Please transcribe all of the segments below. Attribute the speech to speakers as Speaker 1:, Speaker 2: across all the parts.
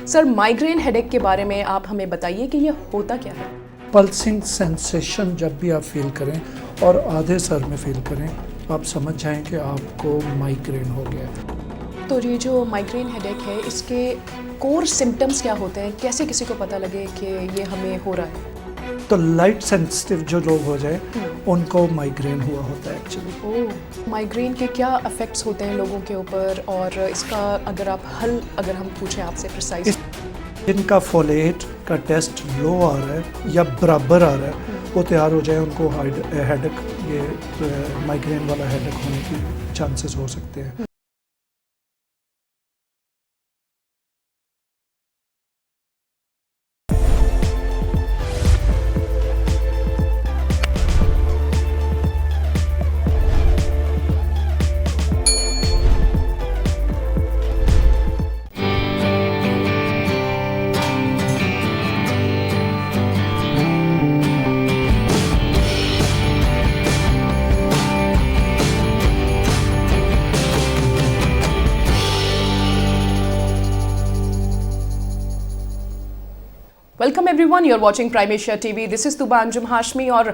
Speaker 1: سر migraine headache کے بارے میں آپ ہمیں بتائیے کہ یہ ہوتا کیا ہے؟
Speaker 2: پلسنگ سینسیشن جب بھی آپ فیل کریں اور آدھے سر میں فیل کریں آپ سمجھ جائیں کہ آپ کو مائیگرین ہو گیا ہے۔
Speaker 1: تو یہ جو مائیگرین ہیڈ ایک ہے اس کے کور سمٹمز کیا ہوتے ہیں؟ کیسے کسی کو پتہ لگے کہ یہ ہمیں ہو رہا ہے؟
Speaker 2: تو لائٹ سینسٹیو جو لوگ ہو جائیں ان کو مائیگرین ہوا ہوتا ہے ایکچولی۔
Speaker 1: مائیگرین کے کیا افیکٹس ہوتے ہیں لوگوں کے اوپر، اور اس کا اگر ہم پوچھیں آپ سے پریسائز؟
Speaker 2: جن کا فولیٹ کا ٹیسٹ لو آ رہا ہے یا برابر آ رہا ہے وہ تیار ہو جائے، ان کو ہیڈک یہ مائیگرین والا ہیڈک ہونے کی چانسز ہو سکتے ہیں۔
Speaker 1: Welcome everyone, you are watching Prime Asia TV, this is Tooba Anjum Hashmi, اور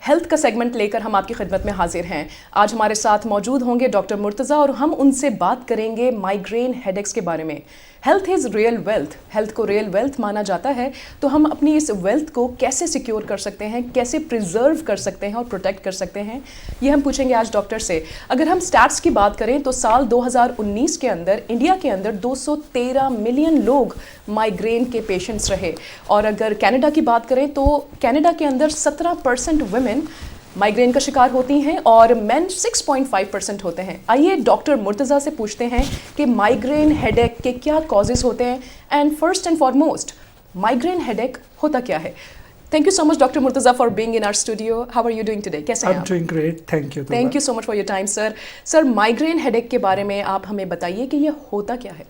Speaker 1: ہیلتھ کا سیگمنٹ لے کر ہم آپ کی خدمت میں حاضر ہیں۔ آج ہمارے ساتھ موجود ہوں گے ڈاکٹر مرتضیٰ، اور ہم ان سے بات کریں گے مائیگرین ہیڈ ایکس کے بارے میں۔ Health is real wealth, health کو ریئل ویلتھ مانا جاتا ہے، تو ہم اپنی اس ویلتھ کو کیسے سیکیور کر سکتے ہیں، کیسے پریزرو کر سکتے ہیں اور پروٹیکٹ کر سکتے ہیں، یہ ہم پوچھیں گے آج ڈاکٹر سے۔ اگر ہم سٹیٹس کی بات کریں تو سال 2019 کے اندر انڈیا کے اندر 213 ملین لوگ مائیگرین کے پیشنٹس رہے، اور اگر کینیڈا کی بات کریں تو کینیڈا کے اندر 17% ویمن مائیگرین کا شکار ہوتی ہیں اور مین 6.5% ہوتے ہیں۔ آئیے ڈاکٹر مرتضیٰ سے پوچھتے ہیں کہ مائیگرین ہیڈ ایک کے کیا کازز ہوتے ہیں، and first and foremost migraine headache ہوتا کیا ہے؟ Thank you so much doctor Murtaza for being in our studio. How are you doing today? کیسے ہیں آپ؟
Speaker 2: I'm doing great, thank you.
Speaker 1: Thank you so much for your time sir. Sir migraine headache کے بارے میں آپ ہمیں بتائیے کہ یہ ہوتا کیا ہے؟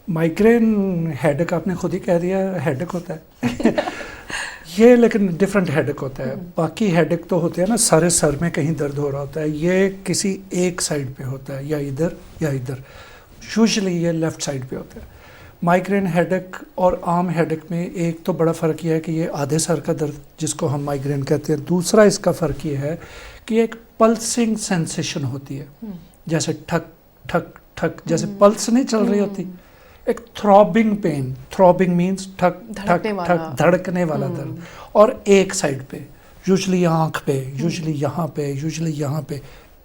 Speaker 2: مائیگرین ہیڈک آپ نے خود ہی کہہ دیا ہیڈک ہوتا ہے یہ لیکن ڈفرینٹ ہیڈک ہوتا ہے۔ باقی ہیڈک تو ہوتے ہیں نا سارے سر میں کہیں درد ہو رہا ہوتا ہے، یہ کسی ایک سائڈ پہ ہوتا ہے، یا ادھر یا ادھر، یوزلی یہ لیفٹ سائڈ پہ ہوتا ہے۔ مائیگرین ہیڈک اور عام ہیڈک میں ایک تو بڑا فرق یہ ہے کہ یہ آدھے سر کا درد جس کو ہم مائیگرین کہتے ہیں، دوسرا اس کا فرق یہ ہے کہ ایک پلسنگ سینسیشن ہوتی ہے، جیسے ٹھک ٹھک ٹھک، جیسے پلس نہیں چل رہی ہوتی، ایک تھرابنگ پین، تھرابنگ مینز ٹھک ٹھک ٹھک، دھڑکنے والا درد، اور ایک سائڈ پہ، یوزلی آنکھ پہ، یوزلی یہاں پہ، یوزلی یہاں پہ،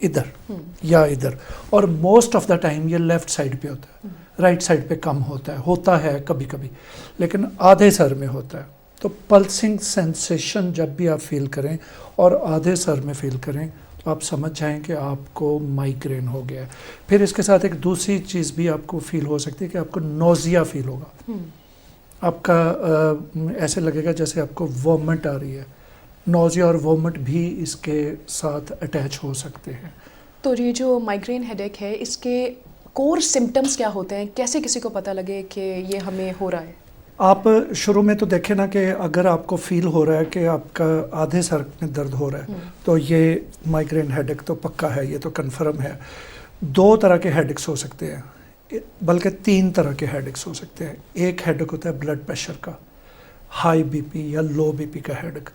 Speaker 2: ادھر یا ادھر، اور موسٹ آف دا ٹائم یہ لیفٹ سائڈ پہ ہوتا ہے، رائٹ سائڈ پہ کم ہوتا ہے کبھی کبھی، لیکن آدھے سر میں ہوتا ہے۔ تو پلسنگ سینسیشن جب بھی آپ فیل کریں اور آدھے سر میں فیل کریں آپ سمجھ جائیں کہ آپ کو مائیگرین ہو گیا ہے۔ پھر اس کے ساتھ ایک دوسری چیز بھی آپ کو فیل ہو سکتی ہے کہ آپ کو نوزیا فیل ہوگا، آپ کا ایسے لگے گا جیسے آپ کو وومٹ آ رہی ہے۔ نوزیا اور وومٹ بھی اس کے ساتھ اٹیچ ہو سکتے ہیں۔
Speaker 1: تو یہ جو مائیگرین ہیڈ ایک ہے اس کے کور سمٹمز کیا ہوتے ہیں؟ کیسے کسی کو پتہ لگے کہ یہ ہمیں ہو رہا ہے؟
Speaker 2: آپ شروع میں تو دیکھیں نا کہ اگر آپ کو فیل ہو رہا ہے کہ آپ کا آدھے سر میں درد ہو رہا ہے تو یہ مائیگرین ہیڈک تو پکا ہے، یہ تو کنفرم ہے۔ 2 طرح کے ہیڈکس ہو سکتے ہیں، بلکہ 3 طرح کے ہیڈکس ہو سکتے ہیں۔ ایک ہیڈک ہوتا ہے بلڈ پریشر کا، ہائی بی پی یا لو بی پی کا ہیڈک۔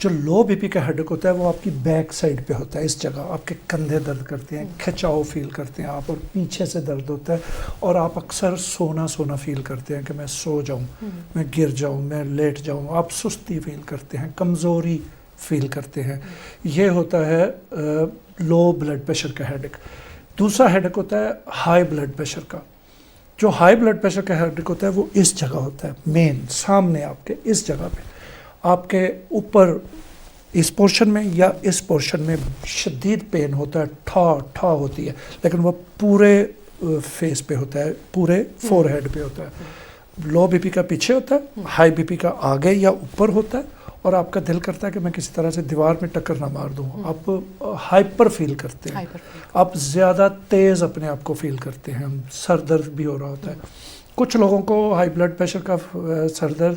Speaker 2: جو لو بی پی کا ہیڈک ہوتا ہے وہ آپ کی بیک سائڈ پہ ہوتا ہے، اس جگہ آپ کے کندھے درد کرتے ہیں، کھچاؤ فیل کرتے ہیں آپ، اور پیچھے سے درد ہوتا ہے، اور آپ اکثر سونا سونا فیل کرتے ہیں کہ میں سو جاؤں، میں گر جاؤں، میں لیٹ جاؤں، آپ سستی فیل کرتے ہیں، کمزوری فیل کرتے ہیں۔ یہ ہوتا ہے لو بلڈ پریشر کا ہیڈک۔ دوسرا ہیڈک ہوتا ہے ہائی بلڈ پریشر کا۔ جو ہائی بلڈ پریشر کا ہیڈک ہوتا ہے وہ اس جگہ ہوتا ہے، مین سامنے آپ کے اس جگہ پہ، آپ کے اوپر اس پورشن میں یا اس پورشن میں شدید پین ہوتا ہے، ٹھا ہوتی ہے، لیکن وہ پورے فیس پہ ہوتا ہے، پورے فور ہیڈ پہ ہوتا ہے۔ لو بی پی کا پیچھے ہوتا ہے، ہائی بی پی کا آگے یا اوپر ہوتا ہے، اور آپ کا دل کرتا ہے کہ میں کسی طرح سے دیوار میں ٹکر نہ مار دوں۔ آپ ہائپر فیل کرتے ہیں، آپ زیادہ تیز اپنے آپ کو فیل کرتے ہیں، سر درد بھی ہو رہا ہوتا ہے۔ کچھ لوگوں کو ہائی بلڈ پریشر کا سر درد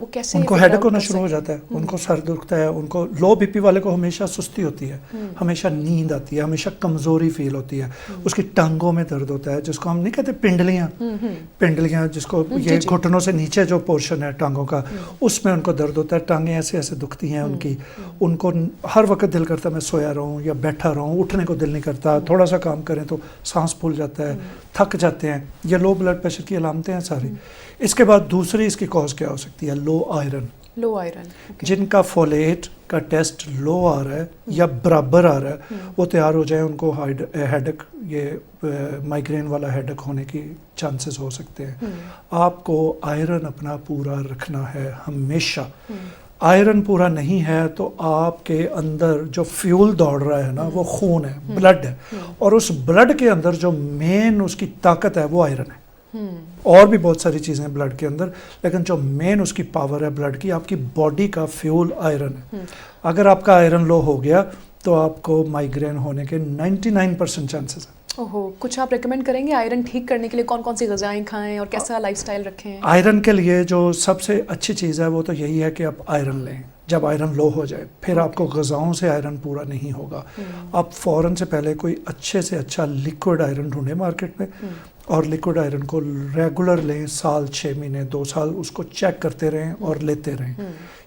Speaker 1: وہ کیسے
Speaker 2: ان کو ہیڈک ہونا شروع ہو جاتا ہے, ان کو سر دکھتا ہے, ان کو لو بی پی والے کو ہمیشہ سستی ہوتی ہے, ہمیشہ نیند آتی ہے, ہمیشہ کمزوری فیل ہوتی ہے, اس کی ٹانگوں میں درد ہوتا ہے, جس کو ہم نہیں کہتے پنڈلیاں جس کو یہ گھٹنوں سے نیچے جو پورشن ہے ٹانگوں کا, اس میں ان کو درد ہوتا ہے, ٹانگیں ایسے ایسے دکھتی ہیں ان کی, ان کو ہر وقت دل کرتا ہے میں سویا رہوں یا بیٹھا رہوں, اٹھنے کو دل نہیں کرتا, تھوڑا سا کام کریں تو سانس پھول جاتا ہے, تھک جاتے ہیں. یہ لو بلڈ پریشر کی علامتیں ہیں ساری. اس کے بعد دوسری اس کی کاز کیا ہو سکتی ہے؟ لو آئرن. جن کا فولیٹ کا ٹیسٹ لو آ رہا ہے یا برابر آ رہا ہے, وہ تیار ہو جائے, ان کو ہیڈک, یہ مائگرین والا ہیڈک ہونے کی چانسز ہو سکتے ہیں. آپ کو آئرن اپنا پورا رکھنا ہے ہمیشہ. آئرن پورا نہیں ہے تو آپ کے اندر جو فیول دوڑ رہا ہے نا, وہ خون ہے, بلڈ ہے, اور اس بلڈ کے اندر جو مین اس کی طاقت ہے وہ آئرن ہے. اور بھی بہت ساری چیزیں ہیں بلڈ کے اندر, لیکن جو مین اس کی پاور ہے بلڈ کی, آپ کی باڈی کا فیول آئرن ہے. اگر آپ کا آئرن لو ہو گیا تو آپ کو مائگرین ہونے کے 99% چانسز ہیں.
Speaker 1: کچھ آپ ریکمینڈ کریں گے آئرن ٹھیک کرنے کے لیے؟ کون کون سی غذائیں کھائیں اور کیسا لائف سٹائل رکھیں؟
Speaker 2: آئرن کے لیے جو سب سے اچھی چیز ہے وہ تو یہی ہے کہ آپ آئرن لیں جب آئرن لو ہو جائے. پھر آپ کو غذاؤں سے آئرن پورا نہیں ہوگا. آپ فوراً سے پہلے کوئی اچھے سے اچھا لیکوڈ آئرن ڈھونڈیں مارکیٹ میں, اور لیکوڈ آئرن کو ریگولر لیں, سال 6 مہینے 2 سال اس کو چیک کرتے رہیں اور لیتے رہیں.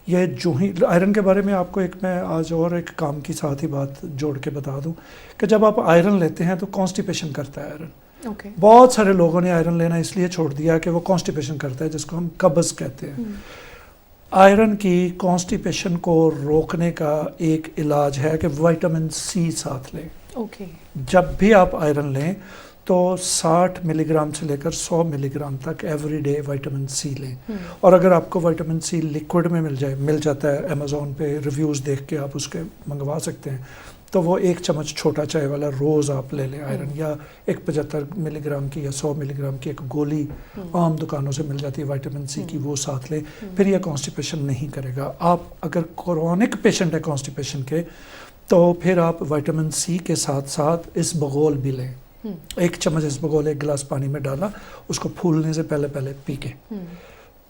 Speaker 2: یہ جو ہی آئرن کے بارے میں آپ کو میں آج اور ایک کام کی ساتھ ہی بات جوڑ کے بتا دوں کہ جب آپ آئرن لیتے ہیں تو کانسٹیپیشن کرتا ہے آئرن. بہت سارے لوگوں نے آئرن لینا اس لیے چھوڑ دیا کہ وہ کانسٹیپیشن کرتا ہے, جس کو ہم قبض کہتے ہیں. آئرن کی کانسٹیپیشن کو روکنے کا ایک علاج ہے کہ وائٹامن سی ساتھ لیں. جب بھی آپ آئرن لیں تو 60 ملی گرام سے لے کر 100 ملی گرام تک ایوری ڈے وائٹامن سی لیں. اور اگر آپ کو وائٹامن سی لیکوڈ میں مل جاتا ہے, امیزون پہ ریویوز دیکھ کے آپ اس کے منگوا سکتے ہیں, تو وہ 1 چمچ چھوٹا چائے والا روز آپ لے لیں آئرن, یا ایک 75 ملی گرام کی یا 100 ملی گرام کی ایک گولی عام دکانوں سے مل جاتی ہے وائٹامن سی کی, وہ ساتھ لیں. پھر یہ کانسٹیپیشن نہیں کرے گا. آپ اگر کرونک پیشنٹ ہے کانسٹیپیشن کے, تو پھر آپ وائٹامن سی کے ساتھ ساتھ اسبغول بھی لیں. 1 چمچ اسبغول 1 گلاس پانی میں ڈالا, اس کو پھولنے سے پہلے پی کے.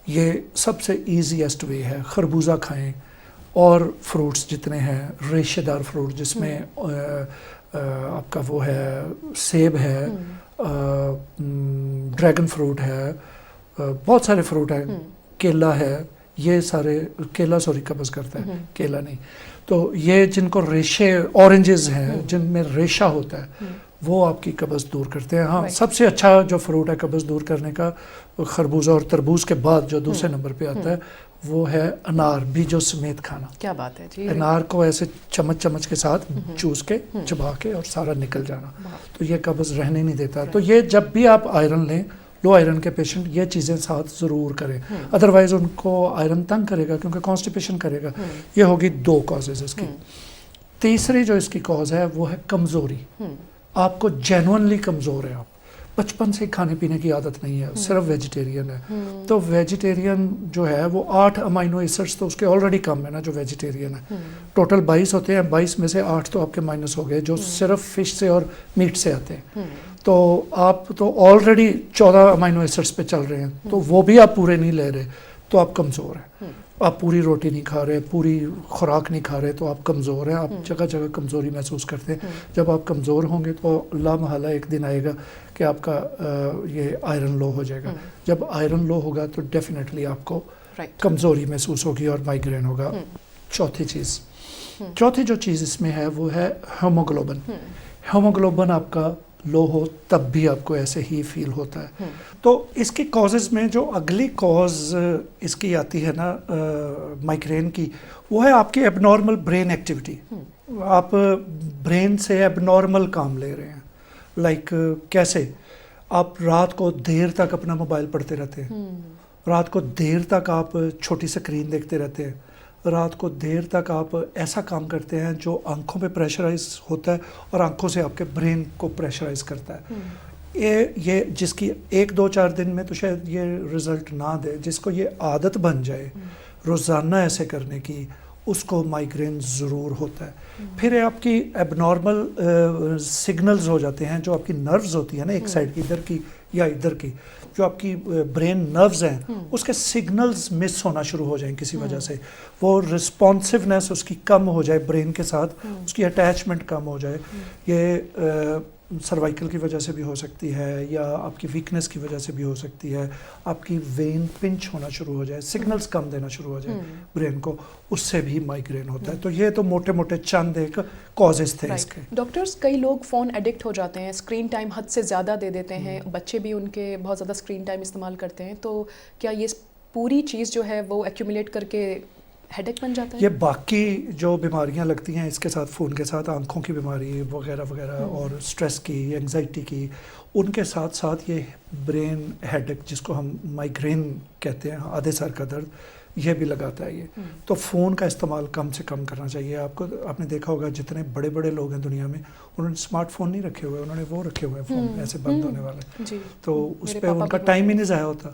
Speaker 2: یہ سب سے ایزیسٹ وے ہے. خربوزہ کھائیں, اور فروٹس جتنے ہیں ریشے دار فروٹ, جس میں آپ کا وہ ہے سیب ہے, ڈریگن فروٹ ہے, بہت سارے فروٹ ہیں, کیلا ہے, یہ سارے کیلا قبض کرتا ہے, کیلا نہیں. تو یہ جن کو ریشے, اورنجز ہیں جن میں ریشہ ہوتا ہے, وہ آپ کی قبض دور کرتے ہیں. ہاں, سب سے اچھا جو فروٹ ہے قبض دور کرنے کا, خربوزہ اور تربوز کے بعد جو دوسرے نمبر پہ آتا ہے, وہ ہے انار, بیجوں سمیت کھانا.
Speaker 1: کیا بات ہے جی.
Speaker 2: انار کو ایسے چمچ کے ساتھ چوس کے چبا کے اور سارا نکل جانا, تو یہ قبض رہنے نہیں دیتا. تو یہ جب بھی آپ آئرن لیں, لو آئرن کے پیشنٹ, یہ چیزیں ساتھ ضرور کریں, ادروائز ان کو آئرن تنگ کرے گا کیونکہ کانسٹیپیشن کرے گا. یہ ہوگی 2 کازز اس کی. تیسری جو اس کی کاز ہے وہ ہے کمزوری. آپ کو جینوئنلی کمزور ہے, آپ بچپن سے کھانے پینے کی عادت نہیں ہے, صرف ویجیٹیرین ہے. تو ویجیٹیرین جو ہے وہ 8 امائنو ایسڈس تو اس کے آلریڈی کم ہے نا, جو ویجیٹیرین ہے. ٹوٹل 22 ہوتے ہیں, 22 میں سے 8 تو آپ کے مائنس ہو گئے جو صرف فش سے اور میٹ سے آتے ہیں. تو آپ تو آلریڈی 14 امائنو ایسڈس پہ چل رہے ہیں, تو وہ بھی آپ پورے نہیں لے رہے, تو آپ کمزور ہیں. آپ پوری روٹی نہیں کھا رہے, پوری خوراک نہیں کھا رہے, تو آپ کمزور ہیں. آپ جگہ جگہ کمزوری محسوس کرتے ہیں. جب آپ کمزور ہوں گے تو لا محالہ ایک دن آئے گا کہ آپ کا یہ آئرن لو ہو جائے گا. جب آئرن لو ہوگا تو ڈیفینیٹلی آپ کو کمزوری محسوس ہوگی اور مائگرین ہوگا. چوتھی جو چیز اس میں ہے وہ ہے ہیموگلوبن. ہیموگلوبن آپ کا لو ہو تب بھی آپ کو ایسے ہی فیل ہوتا ہے. تو اس کی کازز میں جو اگلی کاز اس کی آتی ہے نا مائگرین کی, وہ ہے آپ کی ایب نارمل برین ایکٹیویٹی. آپ برین سے ایب نارمل کام لے رہے ہیں. لائک کیسے؟ آپ رات کو دیر تک اپنا موبائل پڑھتے رہتے ہیں, رات کو دیر تک آپ چھوٹی اسکرین دیکھتے رہتے ہیں, رات کو دیر تک آپ ایسا کام کرتے ہیں جو آنکھوں پہ پریشرائز ہوتا ہے اور آنکھوں سے آپ کے برین کو پریشرائز کرتا ہے. یہ جس کی 1-2-4 دن میں تو شاید یہ رزلٹ نہ دے, جس کو یہ عادت بن جائے روزانہ ایسے کرنے کی, اس کو مائگرین ضرور ہوتا ہے. پھر آپ کی ایب نارمل سگنلز ہو جاتے ہیں جو آپ کی نروز ہوتی ہیں نا, ایک سائڈ کی ادھر کی یا ادھر کی, جو آپ کی برین نروز ہیں اس کے سگنلز مس ہونا شروع ہو جائیں کسی وجہ سے, وہ رسپانسونیس اس کی کم ہو جائے برین کے ساتھ, اس کی اٹیچمنٹ کم ہو جائے, یہ سروائکل کی وجہ سے بھی ہو سکتی ہے یا آپ کی ویکنس کی وجہ سے بھی ہو سکتی ہے, آپ کی وین پنچ ہونا شروع ہو جائے, سگنلز کم دینا شروع ہو جائے برین کو, اس سے بھی مائگرین ہوتا ہے. تو یہ تو موٹے موٹے چند ایک کازز تھے اس کے.
Speaker 1: ڈاکٹرز کئی لوگ فون ایڈکٹ ہو جاتے ہیں, اسکرین ٹائم حد سے زیادہ دے دیتے ہیں, بچے بھی ان کے بہت زیادہ اسکرین ٹائم استعمال کرتے ہیں, تو کیا یہ پوری چیز جو ہے وہ ایکیومولیٹ کر کے ہیڈیک بن جاتا ہے؟
Speaker 2: یہ باقی جو بیماریاں لگتی ہیں اس کے ساتھ, فون کے ساتھ آنکھوں کی بیماری وغیرہ وغیرہ اور سٹریس کی, اینگزائٹی کی, ان کے ساتھ ساتھ یہ برین ہیڈیک جس کو ہم مائگرین کہتے ہیں, آدھے سر کا درد, یہ بھی لگاتا ہے یہ. تو فون کا استعمال کم سے کم کرنا چاہیے. آپ نے دیکھا ہوگا جتنے بڑے بڑے لوگ ہیں دنیا میں, انہوں نے اسمارٹ فون نہیں رکھے ہوئے, انہوں نے وہ رکھے ہوئے ہیں فون ایسے بند ہونے والے, تو اس پہ ان کا ٹائم ہی نہیں ضائع ہوتا.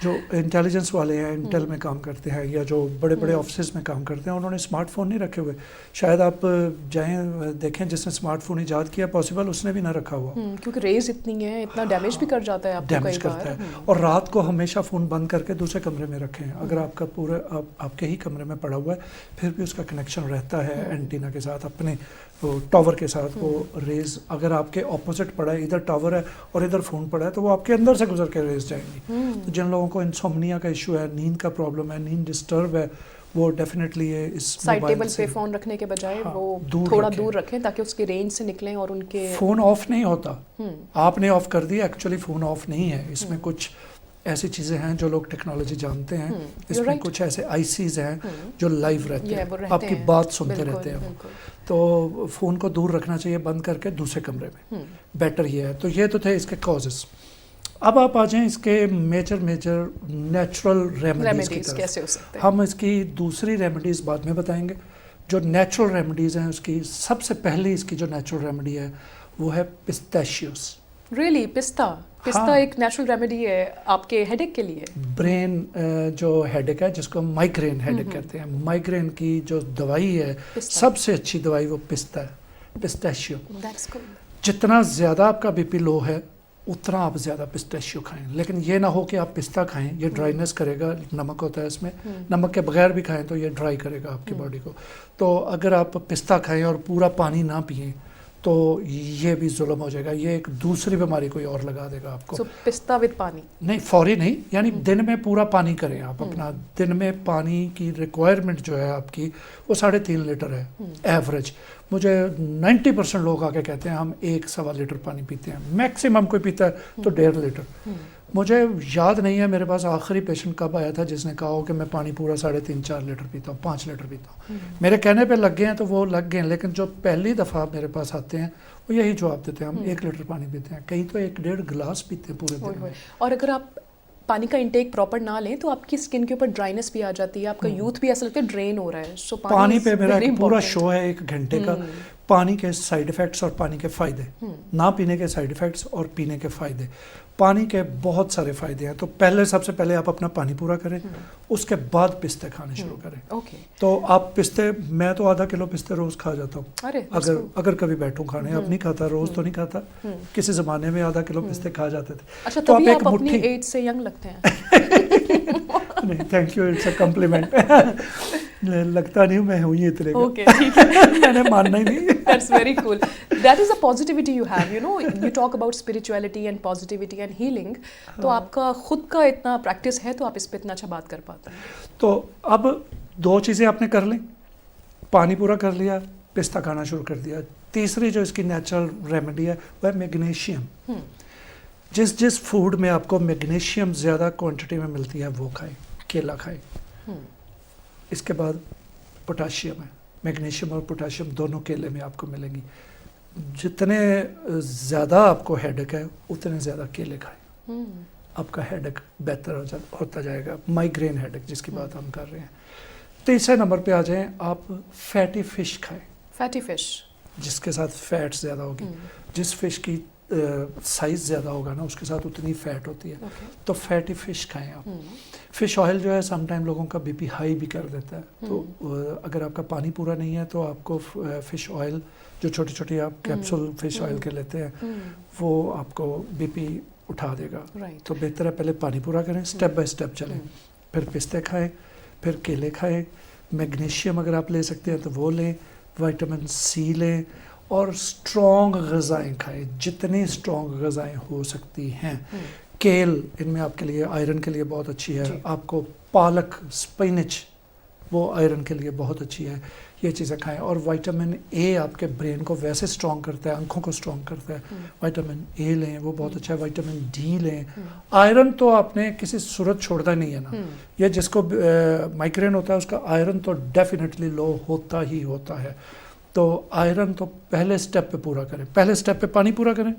Speaker 2: جو انٹیلیجنس والے ہیں, انٹیل میں کام کرتے ہیں یا جو بڑے بڑے آفسز میں کام کرتے ہیں, انہوں نے اسمارٹ فون نہیں رکھے ہوئے. شاید آپ جائیں دیکھیں جس نے اسمارٹ فون ایجاد کیا, پاسبل اس نے بھی نہ رکھا ہوا,
Speaker 1: کیونکہ ریز اتنی ہیں, اتنا ڈیمیج بھی کر جاتا ہے آپ کو,
Speaker 2: ڈیمیج کرتا ہے. اور رات کو ہمیشہ فون بند کر کے دوسرے کمرے میں رکھیں. اگر آپ کا پورا آپ کے ہی کمرے میں پڑا ہوا ہے, پھر بھی اس کا کنیکشن رہتا ہے اینٹینا کے ساتھ, اپنے ٹاور کے ساتھ. وہ ریز اگر آپ کے اپوزٹ پڑا ہے, ادھر ٹاور ہے اور ادھر فون پڑا ہے, تو وہ آپ کے اندر سے گزر کے ریز جائیں گی. تو جن لوگوں کو انسومنیا کا ایشو ہے, نیند کا پرابلم ہے, نیند ڈسٹرب ہے, وہ ڈیفینیٹلی اس
Speaker 1: سائڈ ٹیبل پہ فون رکھنے کے بجائے وہ تھوڑا دور رکھیں تاکہ اس کی رینج سے نکلیں. اور ان کے
Speaker 2: فون آف نہیں ہوتا, آپ نے آف کر دیا, ایکچولی فون آف نہیں ہے. اس میں کچھ ایسی چیزیں ہیں جو لوگ ٹیکنالوجی جانتے ہیں, اس میں کچھ ایسے آئی سیز ہیں جو لائیو رہتے ہیں, آپ کی بات سنتے رہتے ہیں. تو فون کو دور رکھنا چاہیے, بند کر کے دوسرے کمرے میں, بیٹر یہ ہے. تو یہ تو تھے اس کے کازز. اب آپ آ جائیں اس کے میجر نیچرل ریمیڈیز کی طرف.
Speaker 1: کیسے ہو سکتے ہیں؟
Speaker 2: ہم اس کی دوسری ریمیڈیز بعد میں بتائیں گے. جو نیچرل ریمیڈیز ہیں, اس کی سب سے پہلی اس کی جو نیچرل ریمیڈی ہے وہ ہے پسٹیشیوز.
Speaker 1: ریئلی؟ پستہ ایک نیچرل ریمیڈی ہے آپ کے ہیڈ ایک کے لیے؟
Speaker 2: برین جو ہیڈ ایک ہے, جس کو مائگرین ہیڈ ایک کہتے ہیں, مائگرین کی جو دوائی ہے, سب سے اچھی دوائی وہ پستہ ہے, پسٹیشیو. جتنا زیادہ آپ کا بی پی لو ہے اتنا آپ زیادہ پسٹیشیو کھائیں, لیکن یہ نہ ہو کہ آپ پستہ کھائیں, یہ ڈرائینس کرے گا, نمک ہوتا ہے اس میں, نمک کے بغیر بھی کھائیں تو یہ ڈرائی کرے گا آپ کی باڈی کو. تو اگر آپ پستہ کھائیں اور پورا پانی نہ پئیں تو یہ بھی ظلم ہو جائے گا, یہ ایک دوسری بیماری کوئی اور لگا دے گا آپ کو.
Speaker 1: پستہ وتھ پانی
Speaker 2: نہیں, فوری نہیں, یعنی دن میں پورا پانی کریں آپ. اپنا دن میں پانی کی ریکوائرمنٹ جو ہے آپ کی وہ 3.5 لیٹر ہے ایوریج. مجھے 90% لوگ آ کے کہتے ہیں ہم 1-1.25 لیٹر پانی پیتے ہیں, میکسیمم کوئی پیتا ہے تو 1.5 لیٹر. مجھے یاد نہیں ہے میرے پاس آخری پیشنٹ کب آیا تھا جس نے کہا ہو کہ میں پانی پورا 3.5-4 لیٹر پیتا ہوں, 5 لیٹر پیتا ہوں. میرے کہنے پہ لگ گئے ہیں تو وہ لگ گئے ہیں, لیکن جو پہلی دفعہ میرے پاس آتے ہیں وہ یہی جواب دیتے ہیں, ہم 1 لیٹر پانی پیتے ہیں, کئی تو 1-1.5 گلاس پیتے ہیں پورے دن میں.
Speaker 1: اور اگر آپ پانی کا انٹیک پراپر نہ لیں تو آپ کی اسکن کے اوپر ڈرائنس بھی آ جاتی ہے, آپ کا یوتھ بھی ایسا لگتا ہے ڈرین ہو رہا ہے. سو
Speaker 2: پانی پہ میرا ایک پورا شو ہے 1 گھنٹے کا, پانی کے سائیڈ ایفیکٹس اور پانی کے فائدے, نہ پینے کے سائیڈ ایفیکٹس اور پینے کے فائدے. پانی کے بہت سارے فائدے ہیں. تو سب سے پہلے آپ اپنا پانی پورا کریں, اس کے بعد پستے کھانے شروع کریں. تو آپ پستے, میں تو آدھا کلو پستے روز کھا جاتا ہوں اگر کبھی بیٹھوں کھانے. اب نہیں کھاتا, روز تو نہیں کھاتا, کسی زمانے میں آدھا کلو پستے کھا جاتے تھے.
Speaker 1: اچھا, تبھی آپ اپنی ایج سے ینگ لگتے ہیں.
Speaker 2: نہیں, thank you, it's a compliment. لگتا نہیں ہوں, میں ہوں ہی اتنے
Speaker 1: کا,
Speaker 2: میں نے ماننا ہی نہیں.
Speaker 1: That's very cool. That is the positivity you have, you know, you talk about spirituality and positivity and healing. تو آپ کا خود کا اتنا پریکٹس ہے تو آپ اس پہ اتنا اچھا بات کر پاتے ہیں.
Speaker 2: تو اب 2 چیزیں آپ نے کر لیں, پانی پورا کر لیا, پستہ کھانا شروع کر دیا. تیسری جو اس کی نیچرل ریمیڈی ہے وہ ہے میگنیشیم. جس فوڈ میں آپ کو میگنیشیم زیادہ کوانٹٹی میں ملتی ہے وہ کھائیں, کیلا کھائیں. اس کے بعد پوٹاشیم ہے, میگنیشیم اور پوٹاشیم دونوں کیلے میں آپ کو ملیں گی. جتنے زیادہ آپ کو ہیڈ ایک ہے اتنے زیادہ کیلے کھائیں, آپ کا ہیڈ ایک بہتر ہوتا جائے گا. مائگرین ہیڈ ایک جس کی بات ہم کر رہے ہیں. تیسرے نمبر پہ آ جائیں, آپ فیٹی فش کھائیں.
Speaker 1: فیٹی فش
Speaker 2: جس کے ساتھ فیٹ زیادہ ہوگی. جس فش کی سائز زیادہ ہوگا نا اس کے ساتھ اتنی فیٹ ہوتی ہے. تو فیٹی فش کھائیں آپ. فش آئل جو ہے سم ٹائم لوگوں کا بی پی ہائی بھی کر دیتا ہے. تو اگر آپ کا پانی پورا نہیں ہے تو آپ کو فش آئل جو چھوٹی چھوٹی آپ کیپسول فش آئل کے لیتے ہیں وہ آپ کو بی پی اٹھا دے گا.
Speaker 1: Right.
Speaker 2: تو بہتر ہے پہلے پانی پورا کریں, اسٹیپ بائی اسٹیپ چلیں, پھر پستے کھائیں, پھر کیلے کھائیں, میگنیشیم اگر آپ لے سکتے ہیں تو وہ لیں, وائٹامن سی لیں, اور اسٹرانگ غذائیں کھائیں, جتنی اسٹرانگ غذائیں ہو سکتی ہیں. کیل ان میں آپ کے لیے آئرن کے لیے بہت اچھی ہے. آپ کو پالک, اسپینچ, وہ آئرن کے لیے بہت اچھی ہے, یہ چیزیں کھائیں. اور وائٹامن اے آپ کے برین کو ویسے اسٹرانگ کرتا ہے, آنکھوں کو اسٹرانگ کرتا ہے, وائٹامن اے لیں, وہ بہت اچھا ہے. وائٹامن ڈی لیں. آئرن تو آپ نے کسی صورت چھوڑتا نہیں ہے نا, یہ جس کو مائگرین ہوتا ہے اس کا آئرن تو ڈیفینیٹلی لو ہوتا ہی ہوتا ہے. تو آئرن تو پہلے سٹیپ پہ پورا کریں, پہلے سٹیپ پہ پانی پورا کریں,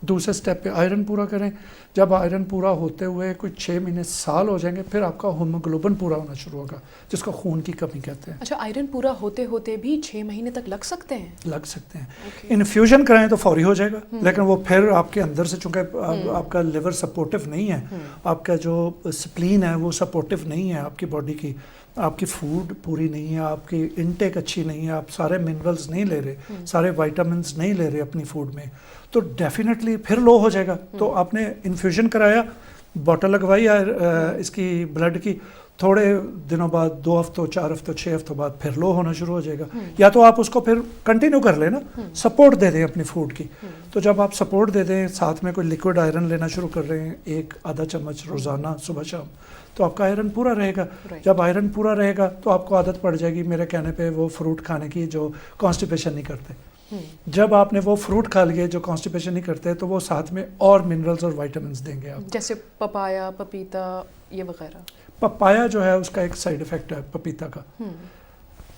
Speaker 2: دوسرے سٹیپ پہ آئرن پورا کریں. جب آئرن پورا ہوتے ہوئے کوئی 6 مہینے سال ہو جائیں گے, پھر آپ کا ہیموگلوبن پورا ہونا شروع ہوگا, جس کو خون کی کمی کہتے ہیں.
Speaker 1: اچھا, آئرن پورا ہوتے ہوتے بھی 6 مہینے تک لگ سکتے ہیں؟
Speaker 2: لگ سکتے ہیں. انفیوژن کرائیں تو فوری ہو جائے گا, لیکن وہ پھر آپ کے اندر سے, چونکہ آپ کا لیور سپورٹو نہیں ہے, آپ کا جو سپلین ہے وہ سپورٹو نہیں ہے آپ کی باڈی کی, آپ کی فوڈ پوری نہیں ہے, آپ کی انٹیک اچھی نہیں ہے, آپ سارے منرلز نہیں لے رہے, سارے وائٹامنز نہیں لے رہے اپنی فوڈ میں, تو ڈیفینیٹلی پھر لو ہو جائے گا. تو آپ نے انفیوژن کرایا, باٹل لگوائی اس کی بلڈ کی, تھوڑے دنوں بعد 2 ہفتوں 4 ہفتوں 6 ہفتوں بعد پھر لو ہونا شروع ہو جائے گا. یا تو آپ اس کو پھر کنٹینیو کر لیں نا, سپورٹ دے دیں اپنی فوڈ کی. تو جب آپ سپورٹ دے دیں, ساتھ میں کوئی لیکوڈ آئرن لینا شروع کر رہے ہیں, 1-آدھا چمچ روزانہ صبح شام, تو آپ کا آئرن پورا رہے گا. جب آئرن پورا رہے گا تو آپ کو عادت پڑ جائے گی میرے کہنے پہ وہ فروٹ کھانے کی جو کانسٹیپیشن نہیں کرتے. جب آپ نے وہ فروٹ کھا لیے جو کانسٹیپیشن نہیں کرتے, تو وہ ساتھ میں اور منرلز اور وائٹامنز دیں گے آپ.
Speaker 1: جیسے پپایا, پپیتا, یہ وغیرہ.
Speaker 2: پپایا جو ہے اس کا ایک سائیڈ افیکٹ ہے پپیتا کا,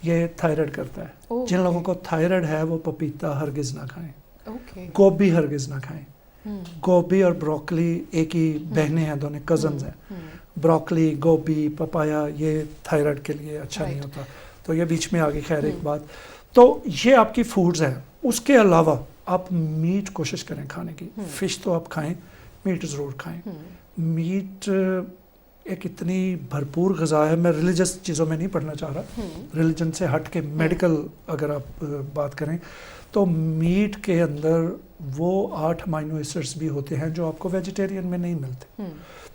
Speaker 2: یہ تھائرائڈ کرتا ہے. جن لوگوں کو تھائرائڈ ہے وہ پپیتا ہرگز نہ کھائیں. گوبھی ہرگز نہ کھائیں. گوبھی اور بروکلی ایک ہی بہنیں ہیں, دونوں کزنز ہیں. بروکلی, گوبھی, پپایا, یہ تھائرائڈ کے لیے اچھا نہیں ہوتا. تو یہ بیچ میں آگے خیر ایک بات, تو یہ آپ کی فوڈز ہیں. اس کے علاوہ آپ میٹ کوشش کریں کھانے کی. فش تو آپ کھائیں, میٹ ضرور کھائیں. میٹ ایک اتنی بھرپور غذا ہے, میں ریلیجس چیزوں میں نہیں پڑھنا چاہ رہا, ریلیجن سے ہٹ کے میڈیکل اگر آپ بات کریں تو میٹ کے اندر وہ 8 امائنو ایسڈز بھی ہوتے ہیں جو آپ کو ویجیٹیرین میں نہیں ملتے.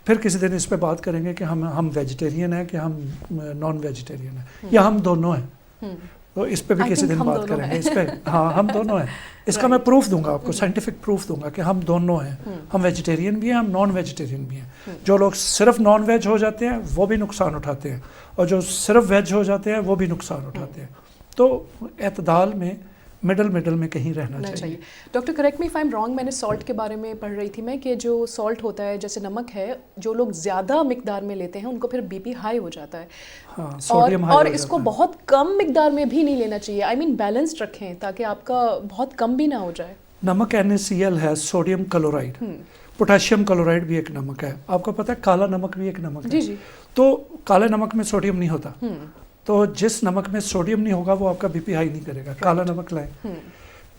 Speaker 2: پھر کسی دن اس پہ بات کریں گے کہ ہم ویجیٹیرین ہیں کہ ہم نان ویجیٹیرین ہیں, یا ہم دونوں ہیں. تو اس پہ بھی کسی دن بات کریں گے اس پہ. ہاں, ہم دونوں ہیں. اس کا میں پروف دوں گا آپ کو, سائنٹیفک پروف دوں گا کہ ہم دونوں ہیں. ہم ویجیٹیرین بھی ہیں, ہم نان ویجیٹیرین بھی ہیں. جو لوگ صرف نان ویج ہو جاتے ہیں وہ بھی نقصان اٹھاتے ہیں, اور جو صرف ویج ہو جاتے ہیں وہ بھی نقصان اٹھاتے ہیں. تو اعتدال میں مڈل میں کہیں رہنا چاہیے.
Speaker 1: Doctor correct me if I am wrong, میں نے سالٹ کے بارے میں پڑھ رہی تھی میں کہ جو سالٹ ہوتا ہے جیسے نمک ہے, جو لوگ زیادہ مقدار میں لیتے ہیں ان کو پھر بی پی ہائی ہو جاتا ہے. اور اس کو بہت کم مقدار میں بھی نہیں لینا چاہیے. آئی مین بیلنسڈ رکھیں تاکہ آپ کا بہت کم بھی نہ ہو جائے.
Speaker 2: نمک NaCl ہے, سوڈیم کلورائڈ, پوٹاشیم کلورائڈ بھی ایک نمک ہے. آپ کو پتہ ہے کالا نمک بھی ایک نمک ہے.
Speaker 1: جی.
Speaker 2: تو کالے نمک میں سوڈیم نہیں ہوتا, تو جس نمک میں سوڈیم نہیں ہوگا وہ آپ کا بی پی ہائی نہیں کرے گا. کالا نمک لائیں.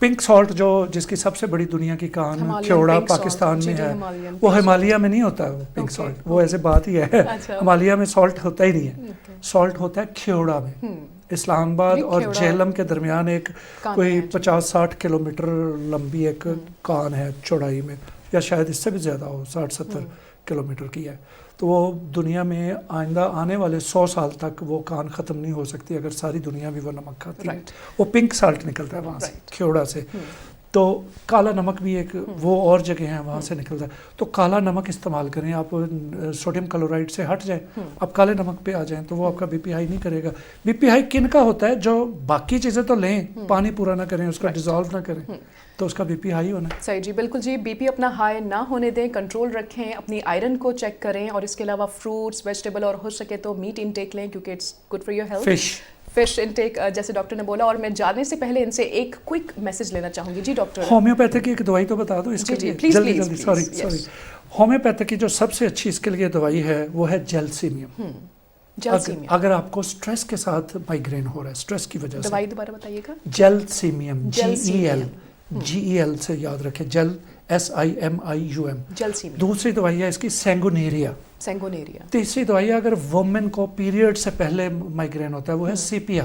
Speaker 2: پنک سالٹ جو جس کی سب سے بڑی دنیا کی کان کھیوڑا پاکستان میں ہے, وہ ہمالیہ میں نہیں ہوتا. وہ پنک سالٹ وہ ایسے بات ہی ہے, ہمالیہ میں سالٹ ہوتا ہی نہیں ہے. سالٹ ہوتا ہے کھیوڑا میں. اسلام آباد اور جہلم کے درمیان ایک کوئی 50-60 کلومیٹر لمبی ایک کان ہے چوڑائی میں, یا شاید اس سے بھی زیادہ ہو, 60-70 کلومیٹر کی ہے. تو وہ دنیا میں آئندہ آنے والے 100 سال تک وہ کان ختم نہیں ہو سکتی اگر ساری دنیا بھی وہ نمک کھاتی ہے. وہ پنک سالٹ نکلتا ہے وہاں سے, کھیوڑا سے. تو کالا نمک بھی ایک وہ اور جگہ ہیں وہاں سے نکلتا ہے. تو کالا نمک استعمال کریں آپ, سوڈیم کلورائڈ سے ہٹ جائیں, آپ کالے نمک پہ آ جائیں تو وہ آپ کا بی پی ہائی نہیں کرے گا. بی پی ہائی کن کا ہوتا ہے؟ جو باقی چیزیں تو لیں, پانی پورا نہ کریں, اس کا ڈیزالو نہ کریں, تو اس کا بی پی ہائی ہونا ہے.
Speaker 1: صحیح جی, بالکل جی. بی پی اپنا ہائی نہ ہونے دیں, کنٹرول رکھیں, اپنی آئرن کو چیک کریں, اور اس کے علاوہ فروٹس, ویجیٹیبل, اور ہو سکے تو میٹ انٹیک لیں کیونکہ it's good for your health. Fish intake جیسے ڈاکٹر نے بولا. اور میں جانے سے پہلے ان سے ایک کوئک میسج لینا چاہوں گی. جی ڈاکٹر,
Speaker 2: ہومیوپیتھی کی ایک دوائی تو بتا دو اس کے لیے جلدی. سوری, ہومیوپیتھی کی جو سب سے اچھی اس کے لیے دوائی ہے وہ ہے جیلسیمیم. اگر آپ کو سٹریس کے ساتھ مائگرین ہو رہا ہے, سٹریس کی وجہ سے,
Speaker 1: دوائی دوبارہ بتائیے گا.
Speaker 2: جیلسیمیم, GEL سے یاد رکھیں, جل SIMIUM. دوسری دوائی ہے اس کی سینگونیریا. تیسری دوائی اگر وومن کو پیریڈ سے پہلے مائگرین ہوتا ہے وہ ہے سیپیا.